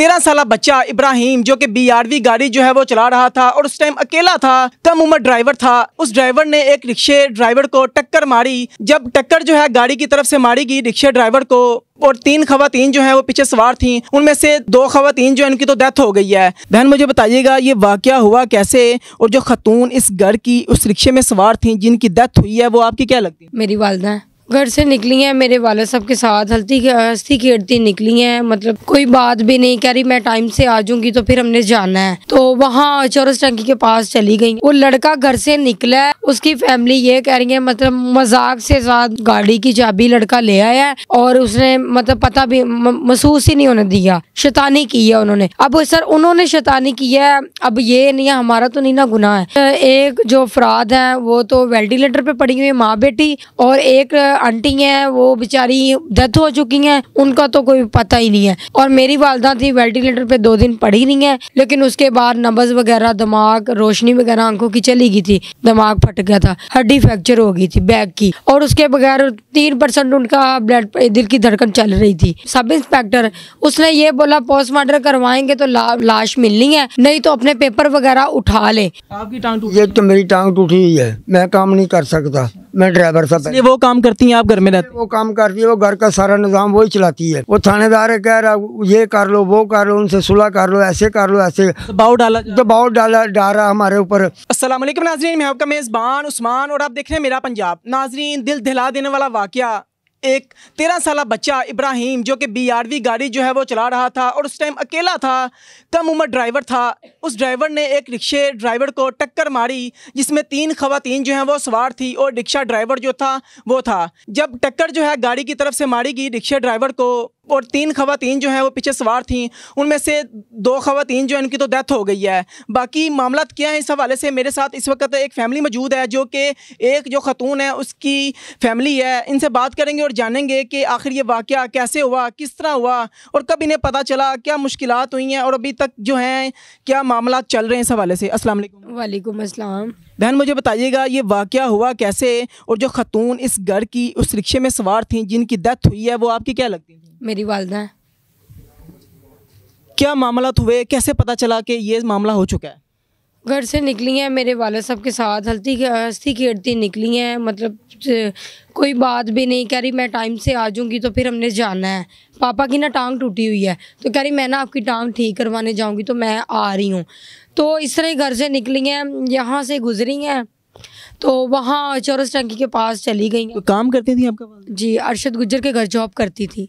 13 साला बच्चा इब्राहिम जो कि BRV गाड़ी जो है वो चला रहा था और उस टाइम अकेला था, कम उम्र ड्राइवर था। उस ड्राइवर ने एक रिक्शे ड्राइवर को टक्कर मारी। जब टक्कर जो है गाड़ी की तरफ से मारी गई रिक्शे ड्राइवर को, और 3 खवातीन जो हैं वो पीछे सवार थीं, उनमें से 2 खवातीन जो है उनकी तो डेथ हो गई है। बहन मुझे बताइएगा ये वाक़या हुआ कैसे, और जो खतून इस घर की उस रिक्शे में सवार थीं जिनकी डेथ हुई है वो आपकी क्या लगती है? मेरी वालदा है, घर से निकली हैं मेरे वाले साहब के साथ, हंसती खेलती निकली हैं, मतलब कोई बात भी नहीं कह रही, मैं टाइम से आ जाऊंगी तो फिर हमने जाना है। तो वहाँ चौरस टंकी के पास चली गई। वो लड़का घर से निकला है, उसकी फैमिली ये कह रही है मतलब मजाक से साथ गाड़ी की चाबी लड़का ले आया है और उसने मतलब पता भी महसूस ही नहीं होने दिया, शैतानी की है उन्होंने। अब सर उन्होंने शैतानी की है, अब ये नहीं हमारा तो नहीं ना गुनाह है। एक जो अफराद है वो तो वेंटिलेटर पे पड़ी हुई है, माँ बेटी, और एक आंटी हैं वो बेचारी डेथ हो चुकी हैं, उनका तो कोई पता ही नहीं है। और मेरी वालदा थी वेंटिलेटर पे 2 दिन पड़ी नहीं है, लेकिन उसके बाद नब्ज वगैरह, दिमाग, रोशनी वगैरह आंखों की चली गई थी, दिमाग फट गया था, हड्डी फ्रैक्चर हो गई थी बैक की, और उसके बगैर 3% उनका ब्लड, दिल की धड़कन चल रही थी। सब इंस्पेक्टर उसने ये बोला पोस्टमार्टम करवाएंगे तो लाश मिलनी है, नहीं तो अपने पेपर वगैरह उठा ले। आपकी टांग टूटी? ये तो मेरी टांग टूटी हुई है, मैं काम नहीं कर सकता, मैं ड्राइवर साहब। वो काम करती हैं, आप घर में रहते? वो काम करती है, वो घर का सारा निजाम वही चलाती है। वो थानेदार कह रहा ये कर लो, वो कर लो, उनसे सुलह कर लो, ऐसे कर लो, ऐसे दबाव डाला हमारे ऊपर। अस्सलाम वालेकुम नाजरीन, मैं आपका मेज़बान उस्मान और आप देख रहे हैं मेरा पंजाब। नाजरीन, दिल दहिला देने वाला वाकया, एक 13 साला बच्चा इब्राहिम जो कि BRV गाड़ी जो है वो चला रहा था और उस टाइम अकेला था, कम उम्र ड्राइवर था। उस ड्राइवर ने एक रिक्शे ड्राइवर को टक्कर मारी जिसमें 3 खवातीन जो हैं वो सवार थी और रिक्शा ड्राइवर जो था वो था। जब टक्कर जो है गाड़ी की तरफ से मारी गई रिक्शे ड्राइवर को, और 3 खवातीन जो हैं वो पीछे सवार थीं, उनमें से 2 खवातीन जो हैं उनकी तो डेथ हो गई है। बाकी मामला क्या है इस हवाले से मेरे साथ इस वक्त एक फ़ैमिली मौजूद है जो कि एक जो खतून है उसकी फैमिली है। इनसे बात करेंगे और जानेंगे कि आखिर ये वाक़या कैसे हुआ, किस तरह हुआ और कब इन्हें पता चला, क्या मुश्किलात हुई हैं और अभी तक जो हैं क्या मामला चल रहे हैं इस हवाले से। अस्सलाम वालेकुम। वालेकुम अस्सलाम। बहन मुझे बताइएगा ये वाक़या हुआ कैसे, और जो खतून इस घर की उस रिक्शे में सवार थीं जिनकी डेथ हुई है वो आपकी क्या लगती थी? मेरी वालदा है। क्या मामला हुए, कैसे पता चला कि ये मामला हो चुका है? घर से निकली हैं मेरे वाले साहब के साथ, हंसती खेलती निकली हैं, मतलब कोई बात भी नहीं कह रही, मैं टाइम से आ जाऊंगी तो फिर हमने जाना है। पापा की ना टांग टूटी हुई है तो कह रही मैं ना आपकी टांग ठीक करवाने जाऊंगी तो मैं आ रही हूँ। तो इस तरह घर से निकली हैं, यहाँ से गुजरी हैं तो वहाँ चौरस टंकी के पास चली गई। तो काम करती थी आपका? जी, अरशद गुज्जर के घर जॉब करती थी,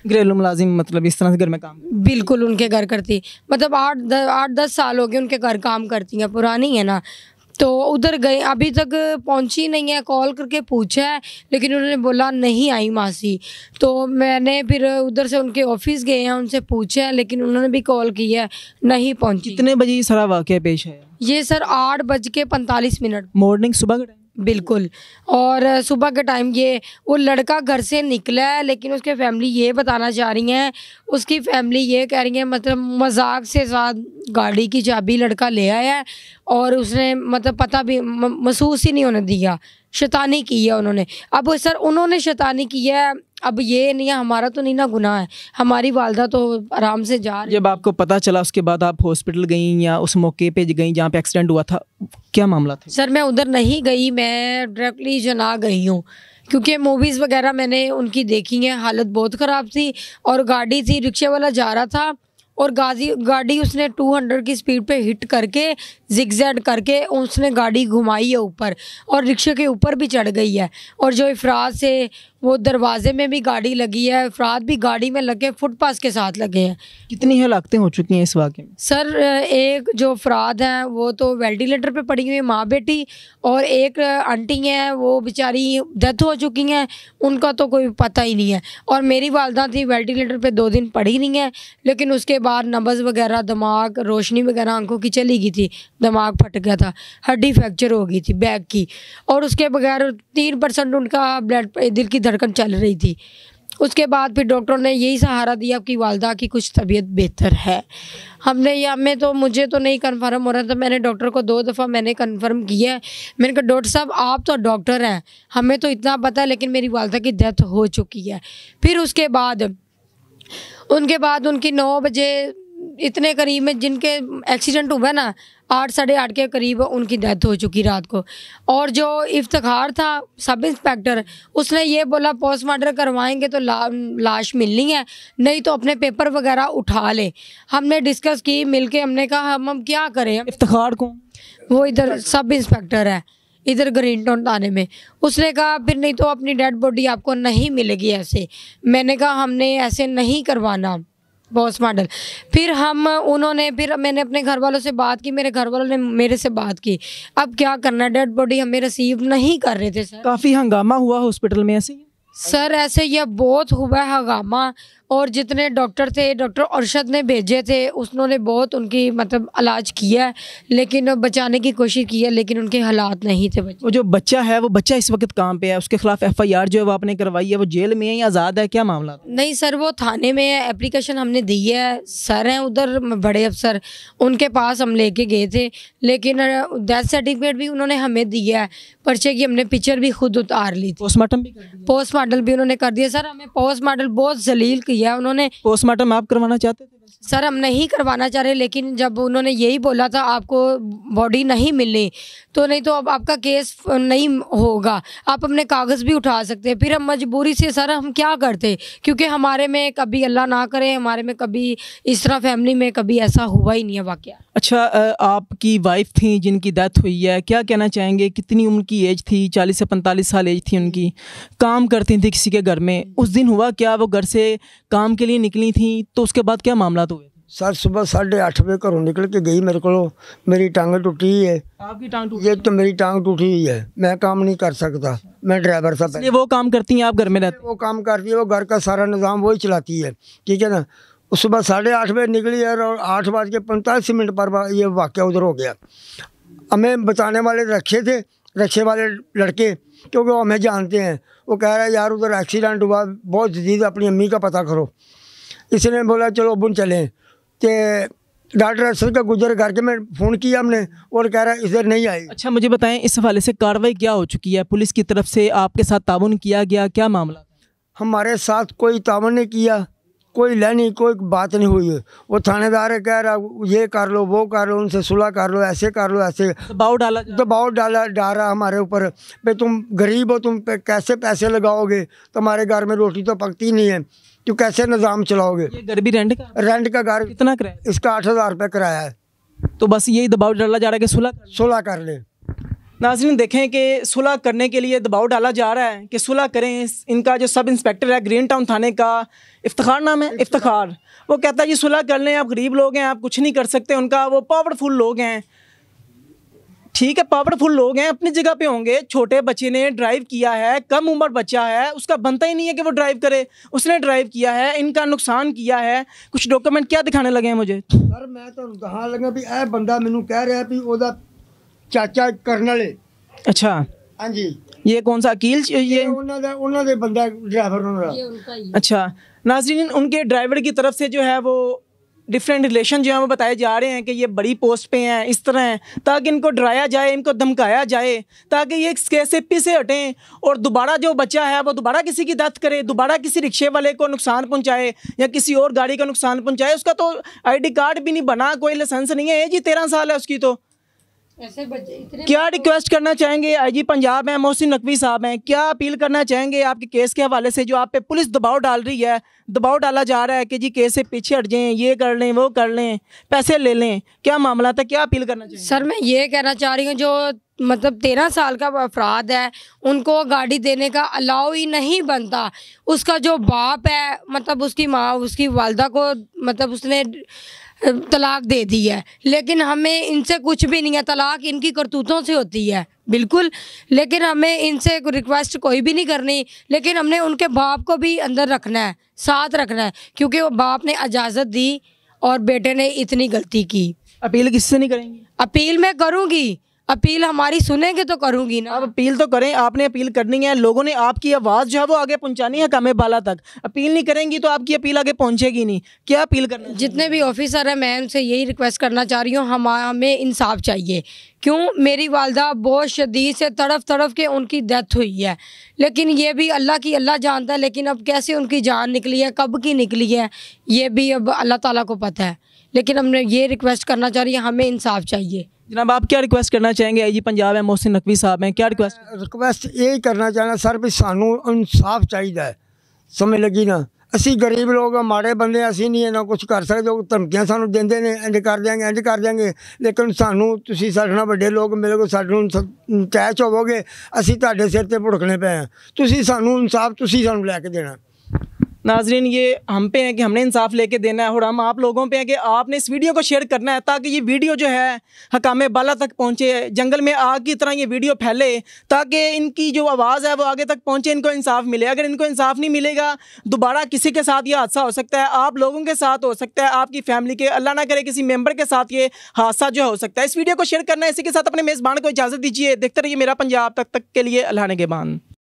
घरेलू मुलाजिम, मतलब इस तरह से घर में काम? बिल्कुल उनके घर करती, मतलब 8-10 साल हो गए उनके घर काम करती हैं, पुरानी है ना। तो उधर गए, अभी तक पहुंची नहीं है, कॉल करके पूछा है लेकिन उन्होंने बोला नहीं आई मासी। तो मैंने फिर उधर से उनके ऑफिस गए हैं, उनसे पूछा है लेकिन उन्होंने भी कॉल की है, नहीं पहुंची। कितने बजे ये सारा वाक़या पेश है? ये सर 8:45। मॉर्निंग, सुबह का टाइम? बिल्कुल। और सुबह के टाइम ये वो लड़का घर से निकला है, लेकिन उसके फैमिली ये बताना चाह रही हैं, उसकी फैमिली ये कह रही है मतलब मजाक से साथ गाड़ी की चाबी लड़का ले आया है और उसने मतलब पता भी महसूस ही नहीं होने दिया, शैतानी की है उन्होंने। अब सर उन्होंने शैतानी की है, अब ये नहीं हमारा तो नहीं ना गुनाह है, हमारी वालदा तो आराम से जा रही। जब आपको पता चला उसके बाद आप हॉस्पिटल गई या उस मौके पे गई जहाँ पे एक्सीडेंट हुआ था, क्या मामला था? सर मैं उधर नहीं गई, मैं डायरेक्टली जना गई हूँ क्योंकि मूवीज़ वगैरह मैंने उनकी देखी हैं, हालत बहुत ख़राब थी और गाड़ी थी, रिक्शे वाला जा रहा था और गाड़ी उसने 200 की स्पीड पे हिट करके जिगजैग करके उसने गाड़ी घुमाई है ऊपर और रिक्शे के ऊपर भी चढ़ गई है। और जो अफराद से वो दरवाजे में भी गाड़ी लगी है, अफराद भी गाड़ी में लगे, फुटपाथ के साथ लगे हैं। कितनी हलाकतें हो चुकी हैं इस वाक़े में? सर एक जो अफराद हैं वो तो वेंटिलेटर पे पड़ी हुई है, माँ बेटी, और एक आंटी हैं वो बेचारी डेथ हो चुकी हैं, उनका तो कोई पता ही नहीं है। और मेरी वालदा थी वेंटिलेटर पे 2 दिन पड़ी नहीं है, लेकिन उसके बाद नब्ज वगैरह, दिमाग, रोशनी वगैरह आंखों की चली गई थी, दिमाग फट गया था, हड्डी फ्रैक्चर हो गई थी बैक की, और उसके बगैर 3% उनका ब्लड, दिल की धड़कन चल रही थी। उसके बाद फिर डॉक्टरों ने यही सहारा दिया कि वालदा की कुछ तबीयत बेहतर है। हमें तो मुझे तो नहीं कन्फर्म हो रहा था, मैंने डॉक्टर को 2 दफ़ा मैंने कन्फर्म किया है। मैंने कहा डॉक्टर साहब आप तो डॉक्टर हैं, हमें तो इतना पता है, लेकिन मेरी वालदा की डेथ हो चुकी है। फिर उसके बाद उनके बाद उनकी 9 बजे इतने करीब में जिनके एक्सीडेंट हुआ ना 8 साढ़े 8 के करीब उनकी डेथ हो चुकी रात को। और जो इफ्तिखार था सब इंस्पेक्टर, उसने ये बोला पोस्टमार्टम करवाएंगे तो लाश मिलनी है, नहीं तो अपने पेपर वगैरह उठा ले। हमने डिस्कस की मिलके, हमने कहा हम क्या करें। इफ्तिखार कौन? वो इधर सब इंस्पेक्टर है इधर ग्रीन टाउन थाने में। उसने कहा फिर नहीं तो अपनी डेड बॉडी आपको नहीं मिलेगी ऐसे। मैंने कहा हमने ऐसे नहीं करवाना पोस्टमार्टम। फिर मैंने अपने घर वालों से बात की, मेरे घर वालों ने मेरे से बात की, अब क्या करना, डेड बॉडी हमें रिसीव नहीं कर रहे थे सर। काफ़ी हंगामा हुआ हॉस्पिटल में ऐसे ही? सर ऐसे यह बहुत हुआ है हंगामा। और जितने डॉक्टर थे, डॉक्टर अरशद ने भेजे थे, उन्होंने बहुत उनकी मतलब इलाज किया है, लेकिन बचाने की कोशिश की है, लेकिन उनके हालात नहीं थे। वो जो बच्चा है, वो बच्चा इस वक्त कहाँ पे है? उसके खिलाफ FIR जो है वो आपने करवाई है, वो जेल में है या आज़ाद है, क्या मामला? नहीं सर, वो थाने में है, एप्लीकेशन हमने दी है। सर हैं उधर बड़े अफसर, उनके पास हम लेके गए थे, लेकिन डेथ सर्टिफिकेट भी उन्होंने हमें दिया है, पर्चे की हमने पिक्चर भी खुद उतार ली थी। पोस्टमार्टम भी उन्होंने कर दिया। सर हमें पोस्टमार्टम बहुत जलील किया उन्होंने। पोस्टमार्टम आप करवाना चाहते थे? सर हम नहीं करवाना चाह रहे, लेकिन जब उन्होंने यही बोला था आपको बॉडी नहीं मिलनी, तो नहीं तो अब आपका केस नहीं होगा, आप अपने कागज़ भी उठा सकते हैं। फिर हम मजबूरी से सर हम क्या करते, क्योंकि हमारे में कभी अल्लाह ना करे, हमारे में कभी इस तरह फैमिली में कभी ऐसा हुआ ही नहीं है वाकया। अच्छा, आपकी वाइफ थी जिनकी डेथ हुई है, क्या कहना चाहेंगे? कितनी उनकी एज थी? 40 से 45 साल एज थी उनकी। काम करती थी किसी के घर में। उस दिन हुआ क्या, वो घर से काम के लिए निकली थी, तो उसके बाद क्या मामला हुए? सर सुबह 8:30 बजे घरों निकल के गई, मेरे को मेरी टांग टूटी है। आपकी टांग टूटी? ये तो मेरी टांग टूटी हुई है, मैं काम नहीं कर सकता, मैं ड्राइवर था। ये वो काम करती हैं, आप घर में रहते? वो काम करती है, वो घर का सारा निज़ाम वही चलाती है, ठीक है ना। सुबह 8:30 बजे निकली है और 8:45 पर ये वाक़या उधर हो गया। हमें बचाने वाले रखे थे, रक्षे वाले लड़के, क्योंकि वो हमें जानते हैं। वो कह रहा है यार उधर एक्सीडेंट हुआ, बहुत जदीद, अपनी अम्मी का पता करो। इसने बोला चलो अबुन चलें, कि डॉक्टर अरशद का गुजर करके मैं फ़ोन किया हमने, और कह रहा है इधर नहीं आई। अच्छा, मुझे बताएं इस हवाले से कार्रवाई क्या हो चुकी है? पुलिस की तरफ से आपके साथ ताउन किया गया, क्या मामला? हमारे साथ कोई ताउन नहीं किया, कोई लेनी, कोई बात नहीं हुई। वो थानेदार है कह रहा ये कर लो, वो कर लो, उनसे सुलह कर लो, ऐसे कर लो, ऐसे दबाव डाला हमारे ऊपर। भाई तुम गरीब हो, तुम पे कैसे पैसे लगाओगे, तुम्हारे घर में रोटी तो पकती नहीं है, तो कैसे निज़ाम चलाओगे? ये घर भी रेंट का घर? कितना किराया? इसका 8,000 रुपये किराया है। तो बस यही दबाव डाला जा रहा है कि सुलह कर ले। नाज़रीन देखें कि सुलह करने के लिए दबाव डाला जा रहा है कि सुलह करें। इनका जो सब इंस्पेक्टर है ग्रीन टाउन थाने का, इफ्तिखार नाम है, इफ्तिखार, वो कहता है जी सुलह कर लें, आप गरीब लोग हैं, आप कुछ नहीं कर सकते। उनका वो पावरफुल लोग हैं, ठीक है, पावरफुल लोग हैं, अपनी जगह पे होंगे। छोटे बच्चे ने ड्राइव किया है, कम उम्र बच्चा है, उसका बनता ही नहीं है कि वो ड्राइव करे, उसने ड्राइव किया है, इनका नुकसान किया है। कुछ डॉक्यूमेंट क्या दिखाने लगे हैं मुझे? सर मैं तो कहा लगा भी ए बंदा मैनू कह रहा है भी ओदा चाचा कर्नल है। अच्छा, हाँ जी। ये कौन सा अकील? ये उन्होंने दे बंदा ड्राइवर। अच्छा नाज़रीन, उनके ड्राइवर की तरफ से जो है वो डिफरेंट रिलेशन जो है वो बताए जा रहे हैं कि ये बड़ी पोस्ट पे हैं, इस तरह हैं, ताकि इनको डराया जाए, इनको धमकाया जाए, ताकि ये केस से पीछे हटें और दोबारा जो बच्चा है वो दोबारा किसी की डेथ करे, दोबारा किसी रिक्शे वाले को नुकसान पहुंचाए या किसी और गाड़ी को नुकसान पहुंचाए। उसका तो ID कार्ड भी नहीं बना, कोई लाइसेंस नहीं है जी, 13 साल है उसकी। तो ऐसे बच्चे क्या रिक्वेस्ट करना चाहेंगे? IG पंजाब हैं, मोहसिन नकवी साहब हैं, क्या अपील करना चाहेंगे आपके केस के हवाले से, जो आप पे पुलिस दबाव डाल रही है, दबाव डाला जा रहा है कि जी केस से पीछे हट जाएं, ये कर लें, वो कर लें, पैसे ले लें, क्या मामला था, क्या अपील करना चाहेंगे? सर मैं ये कहना चाह रही हूँ, जो मतलब 13 साल का अफराद है उनको गाड़ी देने का अलाउ ही नहीं बनता। उसका जो बाप है, मतलब उसकी माँ, उसकी वालदा को मतलब उसने तलाक दे दी है, लेकिन हमें इनसे कुछ भी नहीं है। तलाक इनकी करतूतों से होती है बिल्कुल, लेकिन हमें इनसे रिक्वेस्ट कोई भी नहीं करनी, लेकिन हमने उनके बाप को भी अंदर रखना है, साथ रखना है, क्योंकि वो बाप ने इजाज़त दी और बेटे ने इतनी गलती की। अपील किससे नहीं करेंगे? अपील मैं करूँगी, अपील हमारी सुनेंगे तो करूँगी ना। आप अपील तो करें, आपने अपील करनी है, लोगों ने आपकी आवाज़ जो है वो आगे पहुंचानी है कामे बाला तक। अपील नहीं करेंगी तो आपकी अपील आगे पहुंचेगी नहीं। क्या अपील करना? जितने भी ऑफिसर हैं मैं उनसे यही रिक्वेस्ट करना चाह रही हूँ, हमें इंसाफ चाहिए, क्यों, मेरी वालदा बहुत शदीद से तड़फ तड़फ के उनकी डेथ हुई है, लेकिन ये भी अल्लाह जानता है। लेकिन अब कैसे उनकी जान निकली है, कब की निकली है, ये भी अब अल्लाह ताला को पता है। लेकिन हमने ये रिक्वेस्ट करना चाह रही है, हमें इंसाफ चाहिए। जनाब आप क्या रिक्वेस्ट करना चाहेंगे? आईजी पंजाब है मोहसिन नकवी साहब हैं, क्या रिक्वेस्ट यही करना चाहना सर भी सानू इंसाफ चाहिए, समझ लगी ना। ਅਸੀਂ गरीब लोग माड़े बंदे, ਅਸੀਂ नहीं इन्ना कुछ कर सकते। धमकियां सानू देंदे ने, इंज कर देंगे इंज कर देंगे, लेकिन सानू तुसीं साडे नाल वड्डे लोग मिलोगे, सानू अटैच होवोगे, ਅਸੀਂ ਤੁਹਾਡੇ सिर ते भुड़कने पे हैं। तुसीं सानू इंसाफ तुसीं सानू लैके देना। नाजरीन ये हम पे है कि हमने इंसाफ लेके देना है, और हम आप लोगों पे है कि आपने इस वीडियो को शेयर करना है, ताकि ये वीडियो जो है हकामे बाला तक पहुँचे, जंगल में आग की तरह ये वीडियो फैले, ताकि इनकी जो आवाज़ है वो आगे तक पहुँचे, इनको इंसाफ मिले। अगर इनको इंसाफ नहीं मिलेगा, दोबारा किसी के साथ ये हादसा हो सकता है, आप लोगों के साथ हो सकता है, आपकी फैमिली के, अल्लाह ना करे किसी मेम्बर के साथ ये हादसा जो हो सकता है। इस वीडियो को शेयर करना है, इसी के साथ अपने मेज़बान को इजाज़त दीजिए। देखते रहिए मेरा पंजाब, तक के लिए अल्लाह निगहबान।